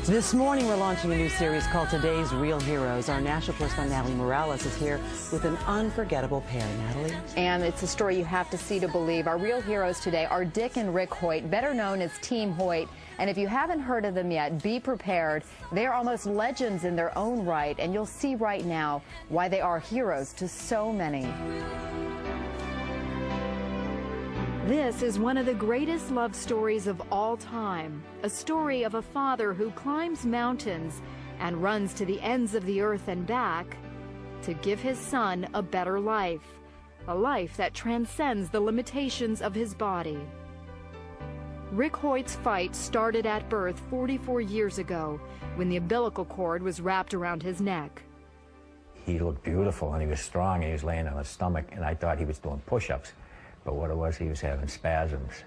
This morning, we're launching a new series called Today's Real Heroes. Our national correspondent, Natalie Morales, is here with an unforgettable pair. Natalie? And it's a story you have to see to believe. Our real heroes today are Dick and Rick Hoyt, better known as Team Hoyt. And if you haven't heard of them yet, be prepared. They are almost legends in their own right, and you'll see right now why they are heroes to so many. This is one of the greatest love stories of all time, a story of a father who climbs mountains and runs to the ends of the earth and back to give his son a better life, a life that transcends the limitations of his body. Rick Hoyt's fight started at birth 44 years ago when the umbilical cord was wrapped around his neck. He looked beautiful and he was strong and he was laying on his stomach, and I thought he was doing push-ups. But what it was, he was having spasms.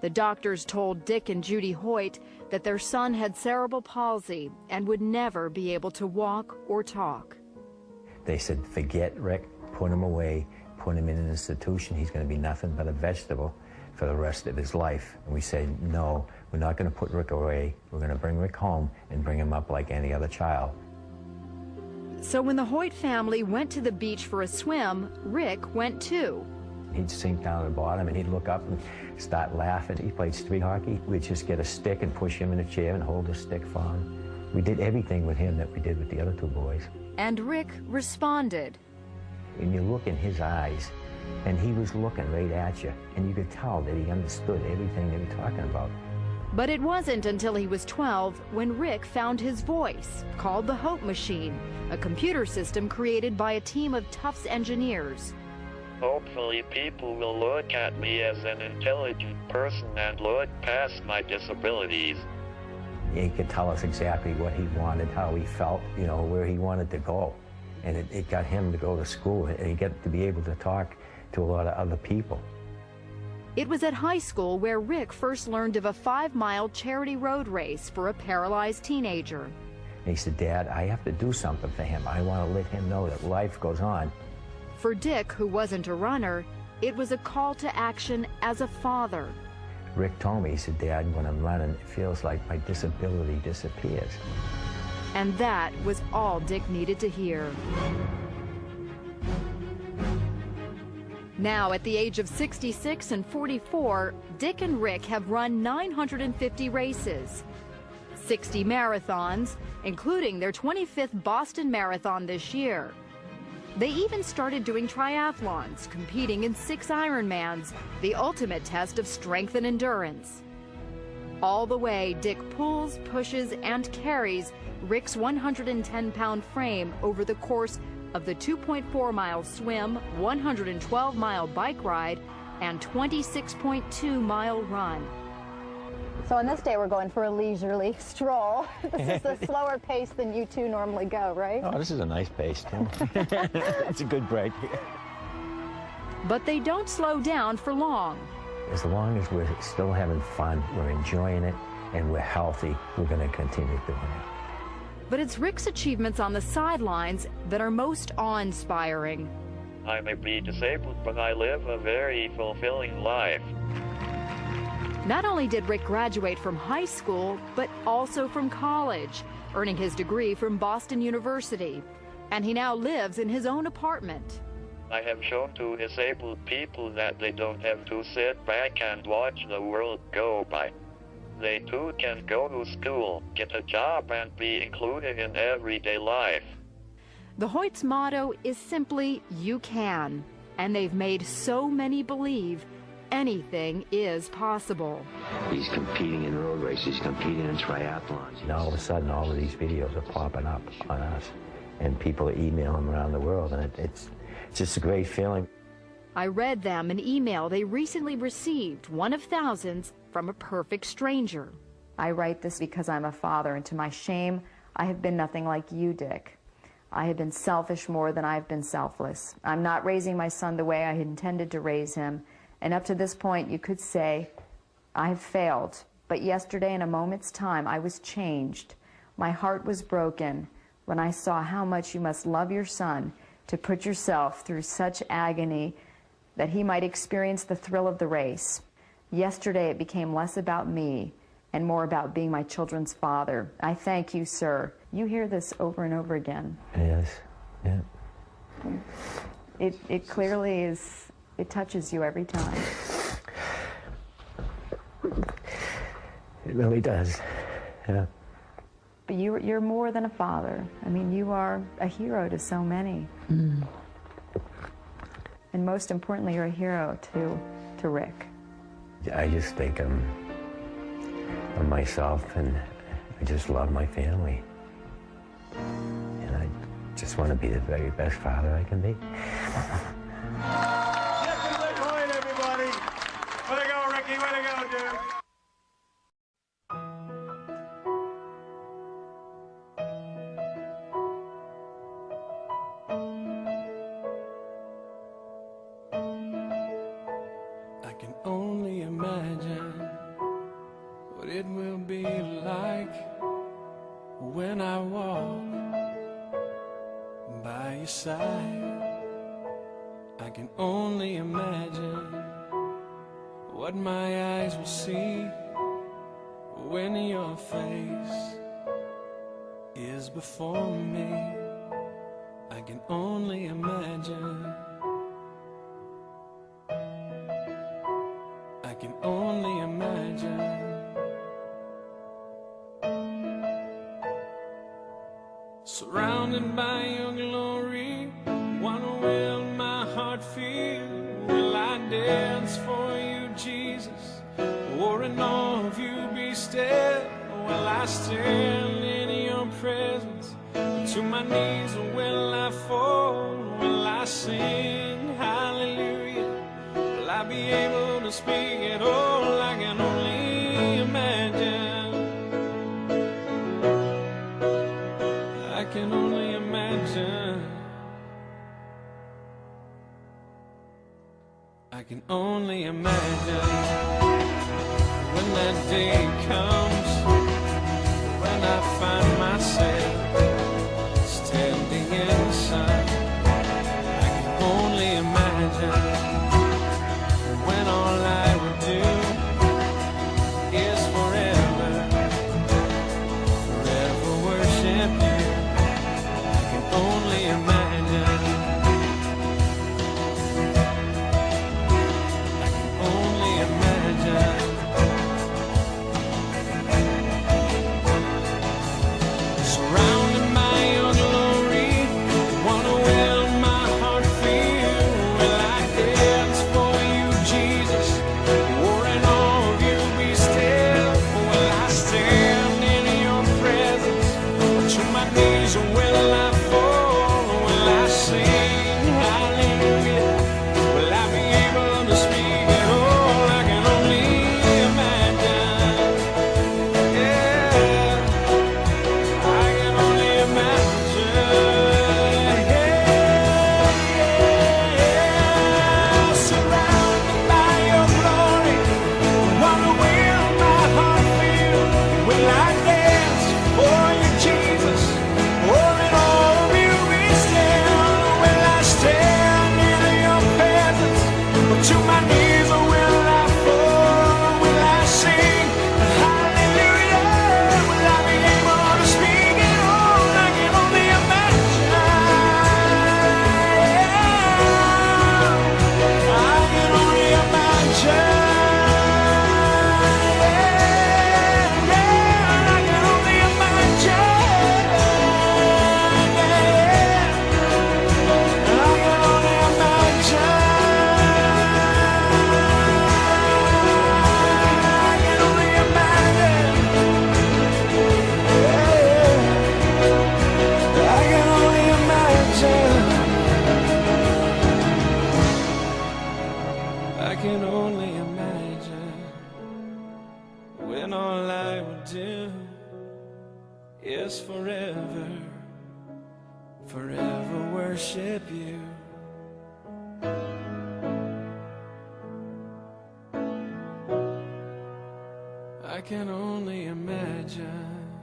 The doctors told Dick and Judy Hoyt that their son had cerebral palsy and would never be able to walk or talk. They said, forget Rick, put him away, put him in an institution. He's going to be nothing but a vegetable for the rest of his life. And we said, no, we're not going to put Rick away. We're going to bring Rick home and bring him up like any other child. So when the Hoyt family went to the beach for a swim, Rick went too. He'd sink down to the bottom and he'd look up and start laughing. He played street hockey. We'd just get a stick and push him in a chair and hold the stick for him. We did everything with him that we did with the other two boys. And Rick responded. And you look in his eyes, and he was looking right at you, and you could tell that he understood everything they were talking about. But it wasn't until he was 12 when Rick found his voice, called the Hope Machine, a computer system created by a team of Tufts engineers. Hopefully people will look at me as an intelligent person and look past my disabilities. He could tell us exactly what he wanted, how he felt, you know, where he wanted to go. And it got him to go to school, and he got to be able to talk to a lot of other people. It was at high school where Rick first learned of a 5-mile charity road race for a paralyzed teenager. And he said, Dad, I have to do something for him. I want to let him know that life goes on. For Dick, who wasn't a runner, it was a call to action as a father. Rick told me, he said, Dad, when I'm running, it feels like my disability disappears. And that was all Dick needed to hear. Now, at the age of 66 and 44, Dick and Rick have run 950 races, 60 marathons, including their 25th Boston Marathon this year. They even started doing triathlons, competing in 6 Ironmans, the ultimate test of strength and endurance. All the way, Dick pulls, pushes, and carries Rick's 110-pound frame over the course of the 2.4-mile swim, 112-mile bike ride, and 26.2-mile run. So on this day, we're going for a leisurely stroll. This is a slower pace than you two normally go, right? Oh, this is a nice pace, too. It's a good break. But they don't slow down for long. As long as we're still having fun, we're enjoying it, and we're healthy, we're going to continue doing it. But it's Rick's achievements on the sidelines that are most awe-inspiring. I may be disabled, but I live a very fulfilling life. Not only did Rick graduate from high school, but also from college, earning his degree from Boston University. And he now lives in his own apartment. I have shown to disabled people that they don't have to sit back and watch the world go by. They too can go to school, get a job, and be included in everyday life. The Hoyt's motto is simply, you can. And they've made so many believe anything is possible. He's competing in road races, competing in triathlons. And all of a sudden, all of these videos are popping up on us, and people are emailing around the world, and it's just a great feeling. I read them an email they recently received, one of thousands, from a perfect stranger. I write this because I'm a father, and to my shame, I have been nothing like you, Dick. I have been selfish more than I've been selfless. I'm not raising my son the way I had intended to raise him, and up to this point, you could say, I have failed. But yesterday, in a moment's time, I was changed. My heart was broken when I saw how much you must love your son to put yourself through such agony that he might experience the thrill of the race. Yesterday, it became less about me and more about being my children's father. I thank you, sir. You hear this over and over again. Yes, yeah. It clearly is, it touches you every time. It really does, yeah. But you're more than a father. I mean, you are a hero to so many. Mm. And most importantly, you're a hero to Rick. I just think of myself, and I just love my family. And I just want to be the very best father I can be. Get to the point, everybody. Way to go, Ricky. Way to go, dude. I can only imagine what it will be like when I walk by your side. I can only imagine what my eyes will see when your face is before me. I can only imagine. I can only imagine. Surrounded by your glory, what will my heart feel? Will I dance for you, Jesus? Or in awe of you be still? Will I stand in your presence? To my knees will I fall? Will I sing hallelujah? Will I be able to speak at all? I can only imagine. I can only imagine. I can only imagine when that day comes, when I find myself standing in the sun. I can only imagine when all I would do is forever, forever worship you. I can only imagine. I can only imagine. Surrounded by your glory, what will my heart feel? Will I dance for you, Jesus? Or in awe of you be still? Will I stand in your presence? To my knees will I fall? Will I sing hallelujah? Will I be able to speak at all? I can only imagine. Yeah, I can only imagine. Yeah, surrounded by your glory, what will my heart feel? Will I dance for you, Jesus? Or in all of you be still? Will I stand in your presence? Or to my knees will I fall? Will I sing hallelujah? Will I be able to speak at all? I can only imagine. I can only imagine. I can only imagine. I can only imagine. I can only imagine. I can only imagine. I can only imagine when all I would do is forever, forever worship you. I can only imagine.